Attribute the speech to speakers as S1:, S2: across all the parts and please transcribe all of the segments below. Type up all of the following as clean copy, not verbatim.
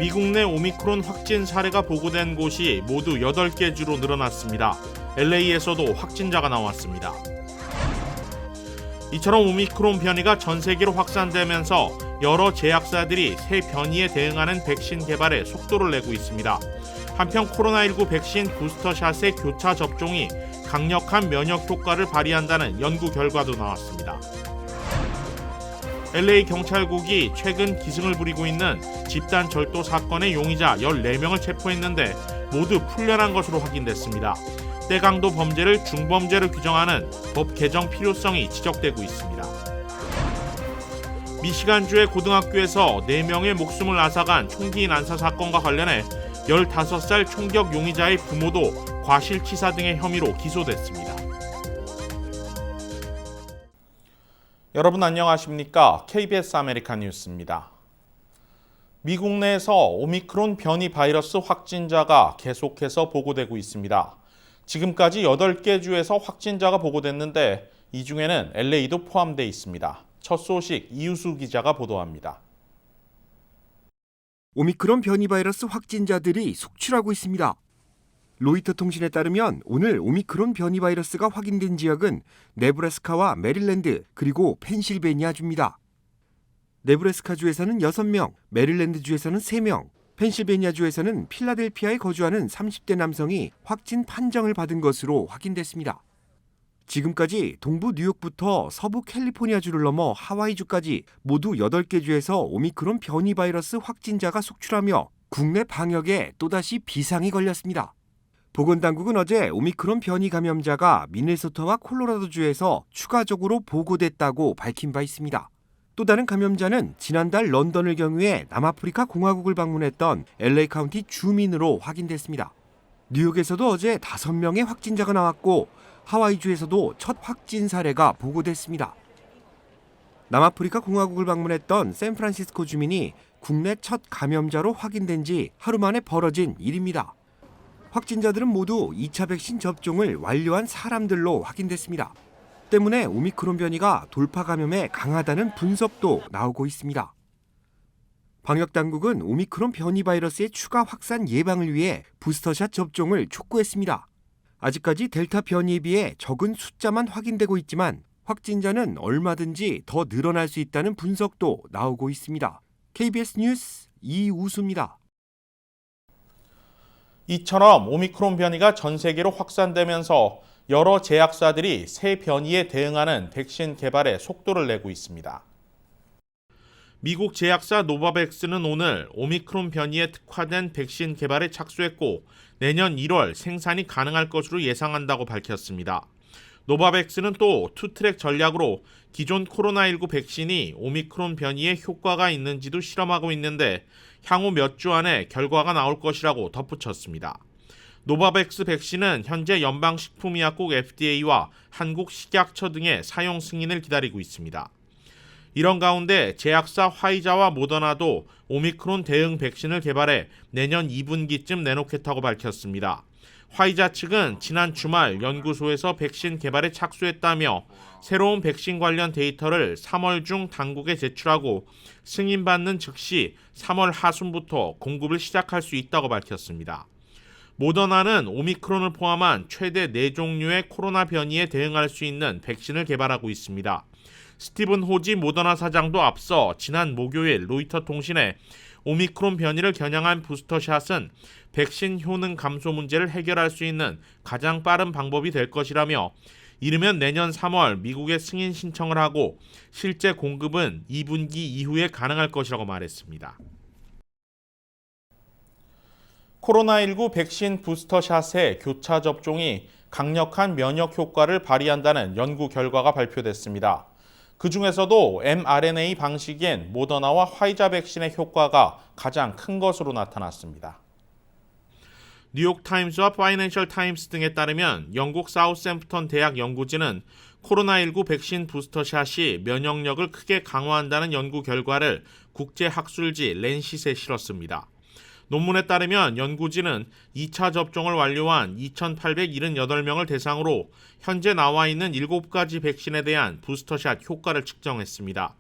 S1: 미국 내 오미크론 확진 사례가 보고된 곳이 모두 8개 주로 늘어났습니다. LA에서도 확진자가 나왔습니다. 이처럼 오미크론 변이가 전 세계로 확산되면서 여러 제약사들이 새 변이에 대응하는 백신 개발에 속도를 내고 있습니다. 한편 코로나19 백신 부스터샷의 교차 접종이 강력한 면역 효과를 발휘한다는 연구 결과도 나왔습니다. LA 경찰국이 최근 기승을 부리고 있는 집단 절도 사건의 용의자 14명을 체포했는데 모두 풀려난 것으로 확인됐습니다. 때강도 범죄를 중범죄로 규정하는 법 개정 필요성이 지적되고 있습니다. 미시간주의 고등학교에서 4명의 목숨을 앗아간 총기 난사 사건과 관련해 15살 총격 용의자의 부모도 과실치사 등의 혐의로 기소됐습니다. 여러분 안녕하십니까? KBS 아메리칸 뉴스입니다. 미국 내에서 오미크론 변이 바이러스 확진자가 계속해서 보고되고 있습니다. 지금까지 8개 주에서 확진자가 보고됐는데 이 중에는 LA도 포함되어 있습니다. 첫 소식 이유수 기자가 보도합니다.
S2: 오미크론 변이 바이러스 확진자들이 속출하고 있습니다. 로이터 통신에 따르면 오늘 오미크론 변이 바이러스가 확인된 지역은 네브라스카와 메릴랜드 그리고 펜실베니아주입니다. 네브라스카주에서는 6명, 메릴랜드주에서는 3명, 펜실베니아주에서는 필라델피아에 거주하는 30대 남성이 확진 판정을 받은 것으로 확인됐습니다. 지금까지 동부 뉴욕부터 서부 캘리포니아주를 넘어 하와이주까지 모두 8개 주에서 오미크론 변이 바이러스 확진자가 속출하며 국내 방역에 또다시 비상이 걸렸습니다. 보건당국은 어제 오미크론 변이 감염자가 미네소타와 콜로라도주에서 추가적으로 보고됐다고 밝힌 바 있습니다. 또 다른 감염자는 지난달 런던을 경유해 남아프리카 공화국을 방문했던 LA 카운티 주민으로 확인됐습니다. 뉴욕에서도 어제 5명의 확진자가 나왔고 하와이주에서도 첫 확진 사례가 보고됐습니다. 남아프리카 공화국을 방문했던 샌프란시스코 주민이 국내 첫 감염자로 확인된 지 하루 만에 벌어진 일입니다. 확진자들은 모두 2차 백신 접종을 완료한 사람들로 확인됐습니다. 때문에 오미크론 변이가 돌파 감염에 강하다는 분석도 나오고 있습니다. 방역당국은 오미크론 변이 바이러스의 추가 확산 예방을 위해 부스터샷 접종을 촉구했습니다. 아직까지 델타 변이에 비해 적은 숫자만 확인되고 있지만 확진자는 얼마든지 더 늘어날 수 있다는 분석도 나오고 있습니다. KBS 뉴스 이우수입니다.
S1: 이처럼 오미크론 변이가 전 세계로 확산되면서 여러 제약사들이 새 변이에 대응하는 백신 개발에 속도를 내고 있습니다. 미국 제약사 노바백스는 오늘 오미크론 변이에 특화된 백신 개발에 착수했고 내년 1월 생산이 가능할 것으로 예상한다고 밝혔습니다. 노바백스는 또 투트랙 전략으로 기존 코로나19 백신이 오미크론 변이에 효과가 있는지도 실험하고 있는데 향후 몇 주 안에 결과가 나올 것이라고 덧붙였습니다. 노바백스 백신은 현재 연방식품의약국 FDA와 한국식약처 등의 사용 승인을 기다리고 있습니다. 이런 가운데 제약사 화이자와 모더나도 오미크론 대응 백신을 개발해 내년 2분기쯤 내놓겠다고 밝혔습니다. 화이자 측은 지난 주말 연구소에서 백신 개발에 착수했다며 새로운 백신 관련 데이터를 3월 중 당국에 제출하고 승인받는 즉시 3월 하순부터 공급을 시작할 수 있다고 밝혔습니다. 모더나는 오미크론을 포함한 최대 4종류의 코로나 변이에 대응할 수 있는 백신을 개발하고 있습니다. 스티븐 호지 모더나 사장도 앞서 지난 목요일 로이터 통신에 오미크론 변이를 겨냥한 부스터샷은 백신 효능 감소 문제를 해결할 수 있는 가장 빠른 방법이 될 것이라며 이르면 내년 3월 미국에 승인 신청을 하고 실제 공급은 2분기 이후에 가능할 것이라고 말했습니다. 코로나19 백신 부스터샷의 교차 접종이 강력한 면역 효과를 발휘한다는 연구 결과가 발표됐습니다. 그 중에서도 mRNA 방식인 모더나와 화이자 백신의 효과가 가장 큰 것으로 나타났습니다. 뉴욕타임스와 파이낸셜 타임스 등에 따르면 영국 사우샘프턴 대학 연구진은 코로나19 백신 부스터샷이 면역력을 크게 강화한다는 연구 결과를 국제학술지 랜싯에 실었습니다. 논문에 따르면 연구진은 2차 접종을 완료한 2,878명을 대상으로 현재 나와 있는 7가지 백신에 대한 부스터샷 효과를 측정했습니다.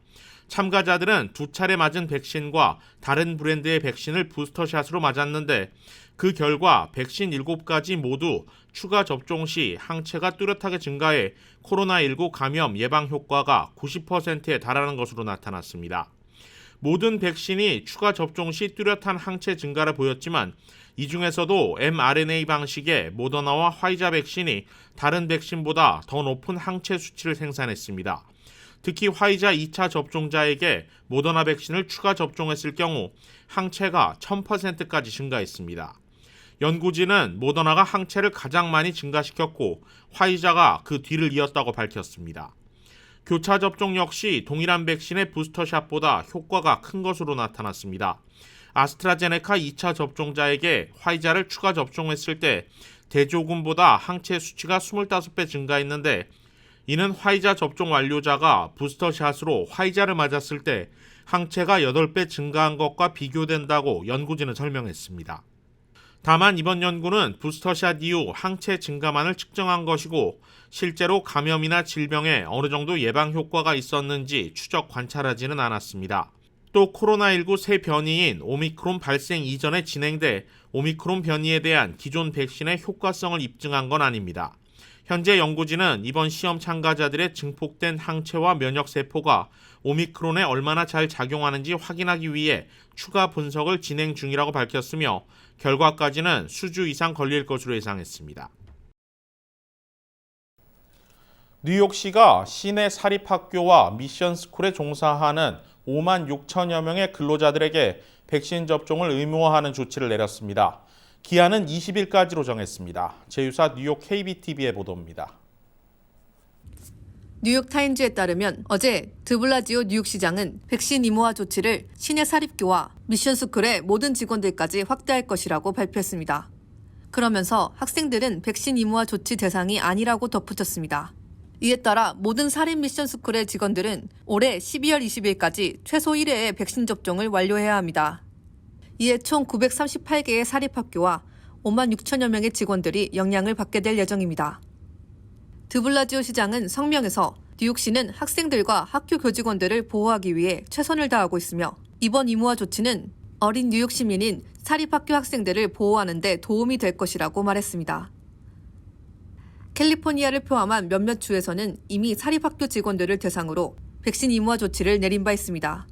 S1: 참가자들은 2차례 맞은 백신과 다른 브랜드의 백신을 부스터샷으로 맞았는데 그 결과 백신 7가지 모두 추가 접종 시 항체가 뚜렷하게 증가해 코로나19 감염 예방 효과가 90%에 달하는 것으로 나타났습니다. 모든 백신이 추가 접종 시 뚜렷한 항체 증가를 보였지만 이 중에서도 mRNA 방식의 모더나와 화이자 백신이 다른 백신보다 더 높은 항체 수치를 생산했습니다. 특히 화이자 2차 접종자에게 모더나 백신을 추가 접종했을 경우 항체가 1000%까지 증가했습니다. 연구진은 모더나가 항체를 가장 많이 증가시켰고 화이자가 그 뒤를 이었다고 밝혔습니다. 교차 접종 역시 동일한 백신의 부스터샷보다 효과가 큰 것으로 나타났습니다. 아스트라제네카 2차 접종자에게 화이자를 추가 접종했을 때 대조군보다 항체 수치가 25배 증가했는데 이는 화이자 접종 완료자가 부스터샷으로 화이자를 맞았을 때 항체가 8배 증가한 것과 비교된다고 연구진은 설명했습니다. 다만 이번 연구는 부스터샷 이후 항체 증가만을 측정한 것이고 실제로 감염이나 질병에 어느 정도 예방 효과가 있었는지 추적 관찰하지는 않았습니다. 또 코로나19 새 변이인 오미크론 발생 이전에 진행돼 오미크론 변이에 대한 기존 백신의 효과성을 입증한 건 아닙니다. 현재 연구진은 이번 시험 참가자들의 증폭된 항체와 면역세포가 오미크론에 얼마나 잘 작용하는지 확인하기 위해 추가 분석을 진행 중이라고 밝혔으며 결과까지는 수주 이상 걸릴 것으로 예상했습니다. 뉴욕시가 시내 사립학교와 미션스쿨에 종사하는 5만 6천여 명의 근로자들에게 백신 접종을 의무화하는 조치를 내렸습니다. 기한은 20일까지로 정했습니다. 제휴사 뉴욕 KBTV의 보도입니다.
S3: 뉴욕타임즈에 따르면 어제 드블라지오 뉴욕시장은 백신 의무화 조치를 시내 사립교와 미션스쿨의 모든 직원들까지 확대할 것이라고 발표했습니다. 그러면서 학생들은 백신 의무화 조치 대상이 아니라고 덧붙였습니다. 이에 따라 모든 사립 미션스쿨의 직원들은 올해 12월 20일까지 최소 1회의 백신 접종을 완료해야 합니다. 이에 총 938개의 사립학교와 5만 6천여 명의 직원들이 영향을 받게 될 예정입니다. 드블라지오 시장은 성명에서 뉴욕시는 학생들과 학교 교직원들을 보호하기 위해 최선을 다하고 있으며 이번 의무화 조치는 어린 뉴욕 시민인 사립학교 학생들을 보호하는 데 도움이 될 것이라고 말했습니다. 캘리포니아를 포함한 몇몇 주에서는 이미 사립학교 직원들을 대상으로 백신 의무화 조치를 내린 바 있습니다.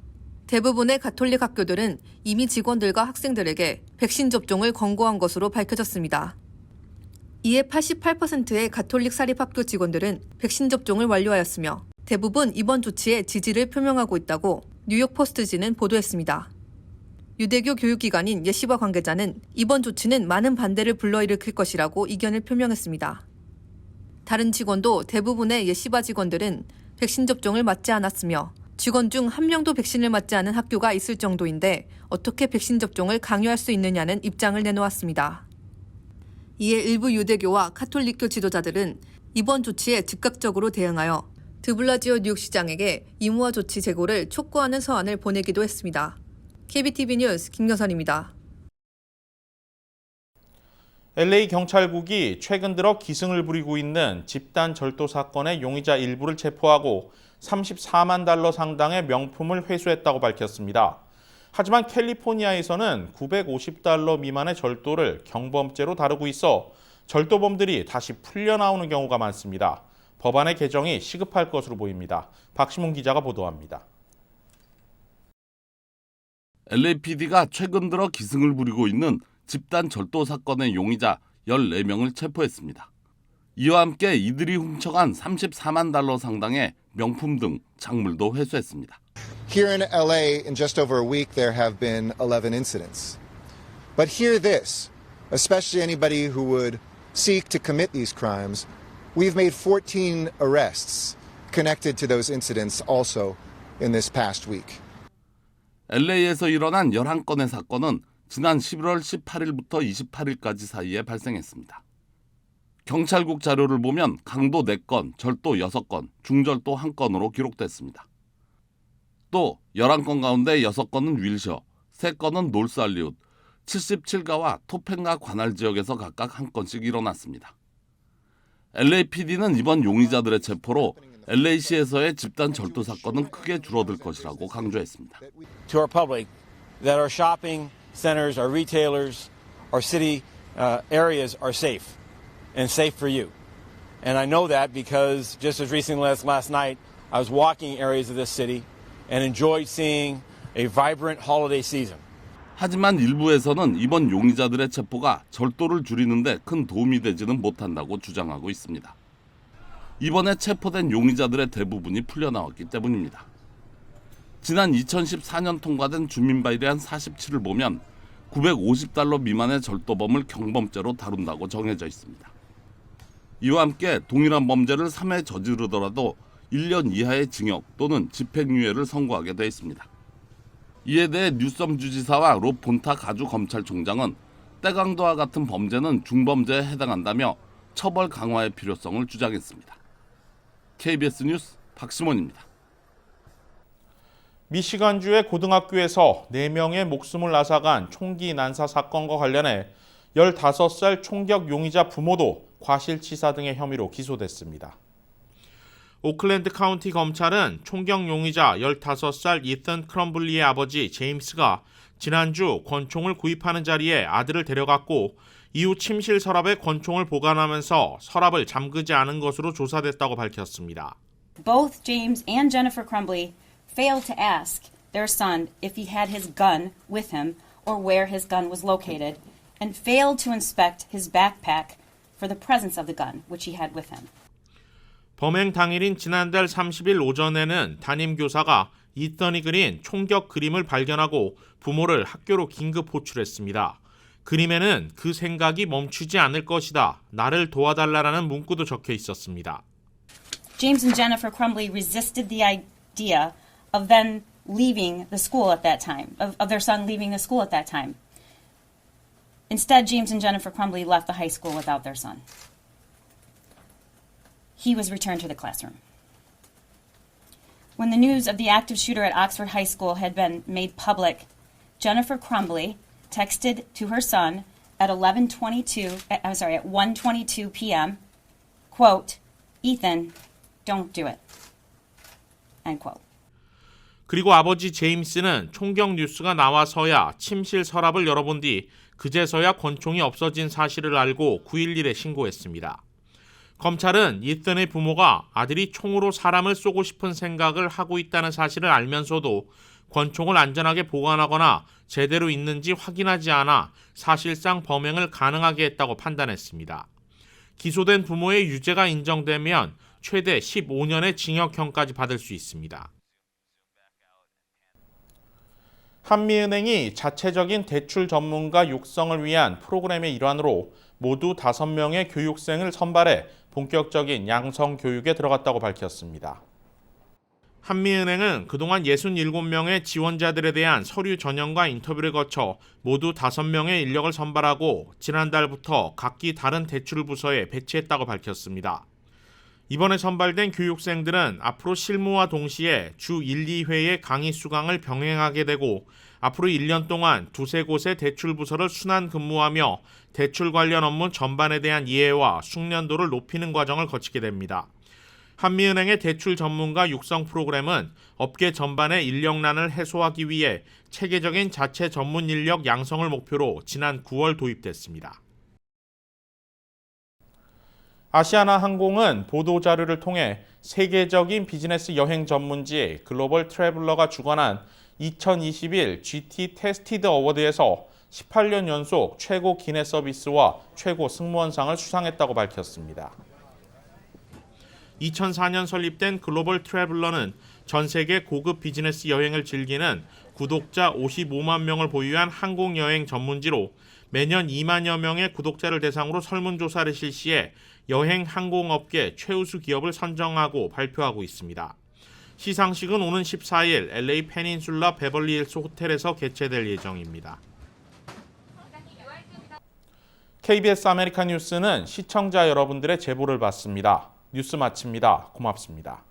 S3: 대부분의 가톨릭 학교들은 이미 직원들과 학생들에게 백신 접종을 권고한 것으로 밝혀졌습니다. 이에 88%의 가톨릭 사립학교 직원들은 백신 접종을 완료하였으며 대부분 이번 조치에 지지를 표명하고 있다고 뉴욕 포스트지는 보도했습니다. 유대교 교육기관인 예시바 관계자는 이번 조치는 많은 반대를 불러일으킬 것이라고 이견을 표명했습니다. 다른 직원도 대부분의 예시바 직원들은 백신 접종을 맞지 않았으며 직원 중 한 명도 백신을 맞지 않은 학교가 있을 정도인데 어떻게 백신 접종을 강요할 수 있느냐는 입장을 내놓았습니다. 이에 일부 유대교와 카톨릭교 지도자들은 이번 조치에 즉각적으로 대응하여 드블라지오 뉴욕시장에게 의무화 조치 재고를 촉구하는 서한을 보내기도 했습니다. KBTV 뉴스 김경선입니다.
S1: LA 경찰국이 최근 들어 기승을 부리고 있는 집단 절도 사건의 용의자 일부를 체포하고 $34만 상당의 명품을 회수했다고 밝혔습니다. 하지만 캘리포니아에서는 $950 미만의 절도를 경범죄로 다루고 있어 절도범들이 다시 풀려나오는 경우가 많습니다. 법안의 개정이 시급할 것으로 보입니다. 박시문 기자가 보도합니다.
S4: LAPD가 최근 들어 기승을 부리고 있는 집단 절도 사건의 용의자 14명을 체포했습니다. 이와 함께 이들이 훔쳐간 $34만 상당의 명품 등 작물도 회수했습니다.
S5: Here in LA, in just over a week, there have been 11 incidents. But hear this, especially anybody who would seek to commit these crimes, we've made 14 arrests connected to those incidents also in this past week.
S4: LA에서 일어난 11건의 사건은 지난 11월 18일부터 28일까지 사이에 발생했습니다. 경찰국 자료를 보면 강도 4건, 절도 6건, 중절도 1건으로 기록됐습니다. 또 11건 가운데 6건은 윌셔, 3건은 노스할리우드, 77가와 토펜가 관할 지역에서 각각 1건씩 일어났습니다. LAPD는 이번 용의자들의 체포로 LA시에서의 집단 절도 사건은 크게 줄어들 것이라고 강조했습니다.
S6: To our public that our shopping centers, our retailers, our city areas are safe and safe for you. And I know that because just as recently as last night, I was walking areas of this city and enjoyed seeing a vibrant holiday season.
S4: 하지만 일부에서는 이번 용의자들의 체포가 절도를 줄이는데 큰 도움이 되지는 못한다고 주장하고 있습니다. 이번에 체포된 용의자들의 대부분이 풀려나왔기 때문입니다. 지난 2014년 통과된 주민法위반 47을 보면 $950 미만의 절도범을 경범죄로 다룬다고 정해져 있습니다. 이와 함께 동일한 범죄를 3회 저지르더라도 1년 이하의 징역 또는 집행유예를 선고하게 돼 있습니다. 이에 대해 뉴섬 주지사와 롭 본타 가주 검찰총장은 떼강도와 같은 범죄는 중범죄에 해당한다며 처벌 강화의 필요성을 주장했습니다. KBS 뉴스 박시몬입니다.
S1: 미시간주의 고등학교에서 4명의 목숨을 앗아간 총기 난사 사건과 관련해 15살 총격 용의자 부모도 과실치사 등의 혐의로 기소됐습니다. 오클랜드 카운티 검찰은 총격 용의자 15살 이튼 크럼블리의 아버지 제임스가 지난주 권총을 구입하는 자리에 아들을 데려갔고 이후 침실 서랍에 권총을 보관하면서 서랍을 잠그지 않은 것으로 조사됐다고 밝혔습니다.
S7: Both James and Jennifer Crumbley failed to ask their son if he had his gun with him or where his gun was located, and failed to inspect his backpack for the presence of the gun, which he had with him.
S1: 범행 당일인 지난달 30일 오전에는 담임교사가 이더니 그린 총격 그림을 발견하고 부모를 학교로 긴급 호출했습니다. 그림에는 그 생각이 멈추지 않을 것이다. 나를 도와달라라는 문구도 적혀 있었습니다.
S7: James and Jennifer Crumbley resisted the idea of then leaving the school at that time, of their son leaving the school at that time. Instead, James and Jennifer Crumbley left the high school without their son. He was returned to the classroom. When the news of the active shooter at Oxford High School had been made public, Jennifer Crumbley texted to her son at 1:22 p.m., quote, "Ethan, don't do it." End quote.
S1: 그리고 아버지 제임스는 총격 뉴스가 나와서야 침실 서랍을 열어본 뒤 그제서야 권총이 없어진 사실을 알고 911에 신고했습니다. 검찰은 이튼의 부모가 아들이 총으로 사람을 쏘고 싶은 생각을 하고 있다는 사실을 알면서도 권총을 안전하게 보관하거나 제대로 있는지 확인하지 않아 사실상 범행을 가능하게 했다고 판단했습니다. 기소된 부모의 유죄가 인정되면 최대 15년의 징역형까지 받을 수 있습니다. 한미은행이 자체적인 대출 전문가 육성을 위한 프로그램의 일환으로 모두 5명의 교육생을 선발해 본격적인 양성 교육에 들어갔다고 밝혔습니다. 한미은행은 그동안 67명의 지원자들에 대한 서류 전형과 인터뷰를 거쳐 모두 5명의 인력을 선발하고 지난달부터 각기 다른 대출 부서에 배치했다고 밝혔습니다. 이번에 선발된 교육생들은 앞으로 실무와 동시에 주 1, 2회의 강의 수강을 병행하게 되고 앞으로 1년 동안 2-3곳의 대출 부서를 순환 근무하며 대출 관련 업무 전반에 대한 이해와 숙련도를 높이는 과정을 거치게 됩니다. 한미은행의 대출 전문가 육성 프로그램은 업계 전반의 인력난을 해소하기 위해 체계적인 자체 전문 인력 양성을 목표로 지난 9월 도입됐습니다. 아시아나 항공은 보도자료를 통해 세계적인 비즈니스 여행 전문지 글로벌 트래블러가 주관한 2021 GT 테스티드 어워드에서 18년 연속 최고 기내 서비스와 최고 승무원상을 수상했다고 밝혔습니다. 2004년 설립된 글로벌 트래블러는 전 세계 고급 비즈니스 여행을 즐기는 구독자 55만 명을 보유한 항공여행 전문지로 매년 2만여 명의 구독자를 대상으로 설문조사를 실시해 여행 항공업계 최우수 기업을 선정하고 발표하고 있습니다. 시상식은 오는 14일 LA 페닌슐라 베벌리힐스 호텔에서 개최될 예정입니다. KBS 아메리칸 뉴스는 시청자 여러분들의 제보를 받습니다. 뉴스 마칩니다. 고맙습니다.